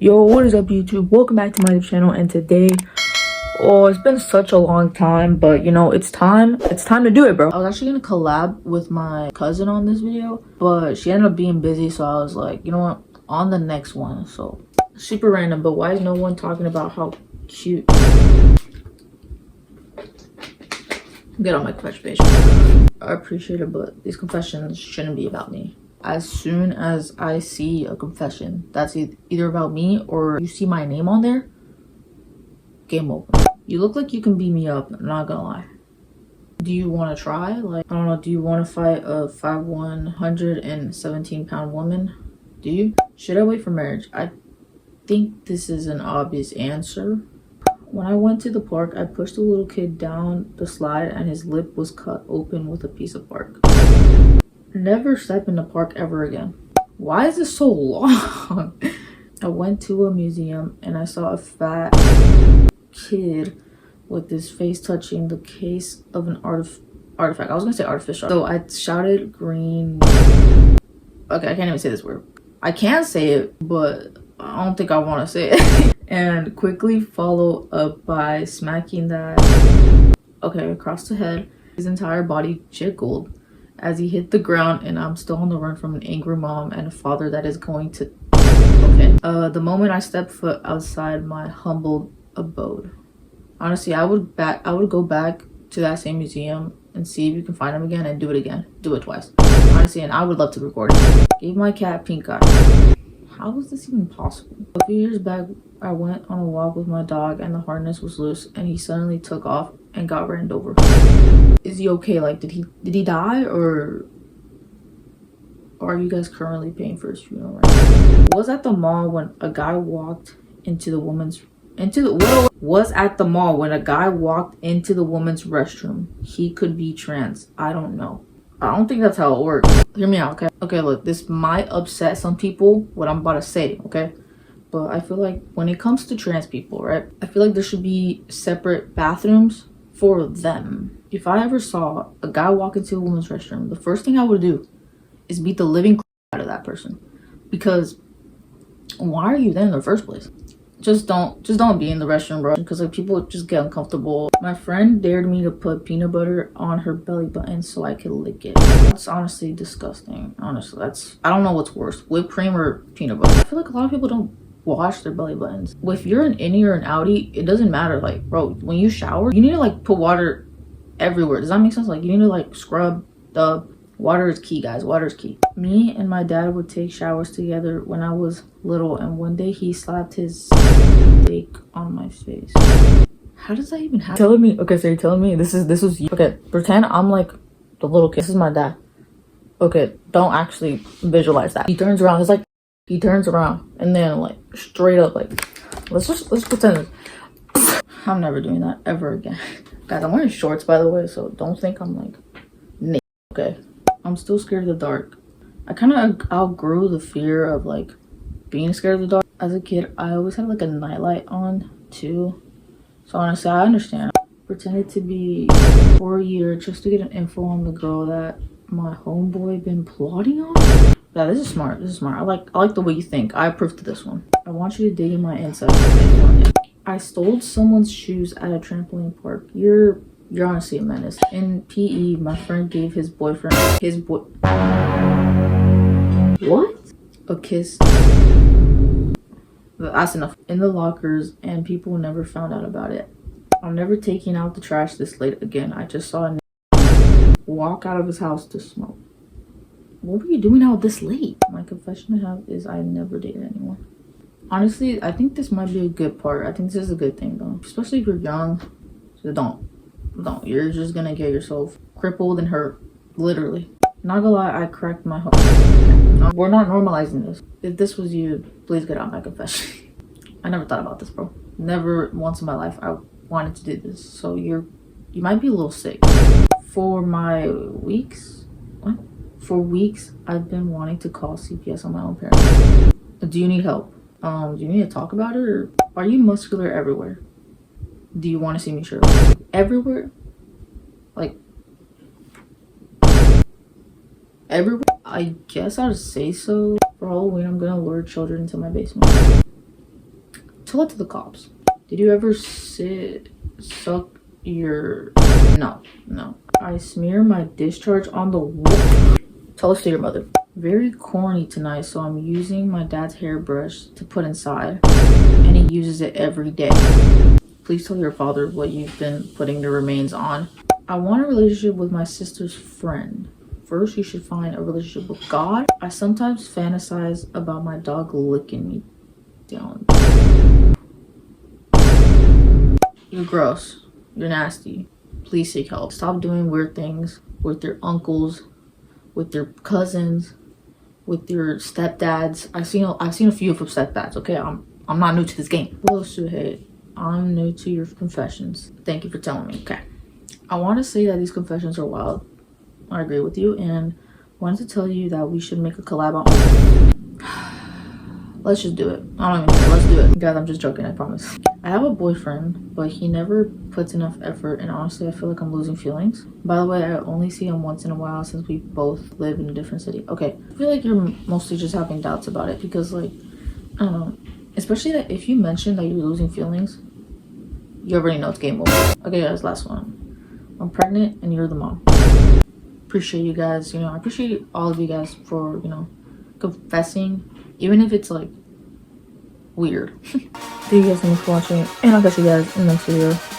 Yo, what is up YouTube? Welcome back to my channel, and today, oh, it's been such a long time, but you know, it's time to do it, bro. I was actually gonna collab with my cousin on this video, but she ended up being busy, so I was like, you know what, on the next one. So super random, but why is no one talking about how cute? Get on my confession page. I appreciate it, but these confessions shouldn't be about me. As soon as I see a confession that's either about me or you see my name on there, game over. You look like you can beat me up, I'm not gonna lie. Do you want to try? Like, I don't know, do you want to fight a 5'1", 117-pound woman? Do you? Should I wait for marriage? I think this is an obvious answer. When I went to the park, I pushed a little kid down the slide and his lip was cut open with a piece of bark. Never step in the park ever again. Why is this so long? I went to a museum and I saw a fat kid with his face touching the case of an artifact. I was gonna say artificial. So I shouted green. Okay, I can't even say this word. I can say it, but I don't think I want to say it. And quickly follow up by smacking that across the head. His entire body jiggled as he hit the ground, and I'm still on the run from an angry mom and a father that is going to the moment I stepped foot outside my humble abode. Honestly, I would go back to that same museum and see if you can find him again and do it again. Do it twice. Honestly, and I would love to record it. Gave my cat pink eye. How is this even possible? A few years back, I went on a walk with my dog and the harness was loose and he suddenly took off and got ran over. Is he okay? Like, did he die, or are you guys currently paying for his funeral right now? Was at the mall when a guy walked into the woman's restroom. He could be trans. I don't know. I don't think that's how it works. Hear me out, okay? Okay, look, this might upset some people, what I'm about to say, okay? But I feel like when it comes to trans people, right? I feel like there should be separate bathrooms for them. If I ever saw a guy walk into a woman's restroom, the first thing I would do is beat the living out of that person. Because why are you there in the first place? Just don't be in the restroom, bro, because like people just get uncomfortable. My friend dared me to put peanut butter on her belly button so I could lick it. That's honestly disgusting. Honestly, I don't know what's worse, whipped cream or peanut butter. I feel like a lot of people don't wash their belly buttons. If you're an innie or an outie, it doesn't matter. Like, bro, when you shower, you need to like put water everywhere. Does that make sense? Like, you need to like scrub. The water is key, guys. Water is key. Me and my dad would take showers together when I was little, and one day he slapped his dick on my face. How does that even happen? Telling me, okay, so you're telling me this was you. Okay, pretend I'm like the little kid. This is my dad. Okay, don't actually visualize that. He turns around. He turns around and then like straight up like, let's pretend this. I'm never doing that ever again. Guys, I'm wearing shorts by the way, so don't think I'm like naked. Okay, I'm still scared of the dark. I kind of outgrew the fear of like being scared of the dark. As a kid, I always had like a nightlight on too, so honestly I understand. Pretended to be for a year just to get an info on the girl that my homeboy been plotting on. Yeah, this is smart. I like the way you think. I approve to this one. I want you to dig in my insides. I stole someone's shoes at a trampoline park. You're honestly a menace. In PE, my friend gave his boyfriend what? A kiss. That's enough. In the lockers, and people never found out about it. I'm never taking out the trash this late again. I just saw a walk out of his house to smoke. What were you doing out this late? My confession to have is I never dated anyone. Honestly, I think this might be a good part. I think this is a good thing though, especially if you're young. So don't. You're just gonna get yourself crippled and hurt, literally. Not gonna lie, I cracked my heart. We're not normalizing this. If this was you, please get out my confession. I never thought about this, bro. Never once in my life I wanted to do this. So you might be a little sick. For weeks, I've been wanting to call CPS on my own parents. Do you need help? Do you need to talk about it, or are you muscular everywhere? Do you want to see me shirtless? Everywhere? Like, everywhere? I guess I'd say so. For Halloween, I'm gonna lure children into my basement. tell it to the cops. Did you ever suck your... No. I smear my discharge on the wall. Tell us to your mother. Very corny tonight, so I'm using my dad's hairbrush to put inside, and he uses it every day. Please tell your father what you've been putting the remains on. I want a relationship with my sister's friend. First, you should find a relationship with God. I sometimes fantasize about my dog licking me down. You're gross. You're nasty. Please seek help. Stop doing weird things with your uncles, with your cousins, with your stepdads. I've seen a few of your stepdads. Okay, I'm not new to this game. Hello, Suhaid. I'm new to your confessions. Thank you for telling me. Okay, I want to say that these confessions are wild. I agree with you, and wanted to tell you that we should make a collab on. Let's just do it. I don't even care. Let's do it, guys. I'm just joking. I promise. I have a boyfriend, but he never puts enough effort, and honestly, I feel like I'm losing feelings. By the way, I only see him once in a while since we both live in a different city. Okay, I feel like you're mostly just having doubts about it because, like, I don't know. Especially that if you mention that you're losing feelings, you already know it's game over. Okay, guys, last one. I'm pregnant, and you're the mom. Appreciate you guys. You know, I appreciate all of you guys for, you know, confessing, even if it's like weird. Thank you guys so much for watching, and I'll catch you guys in the next video.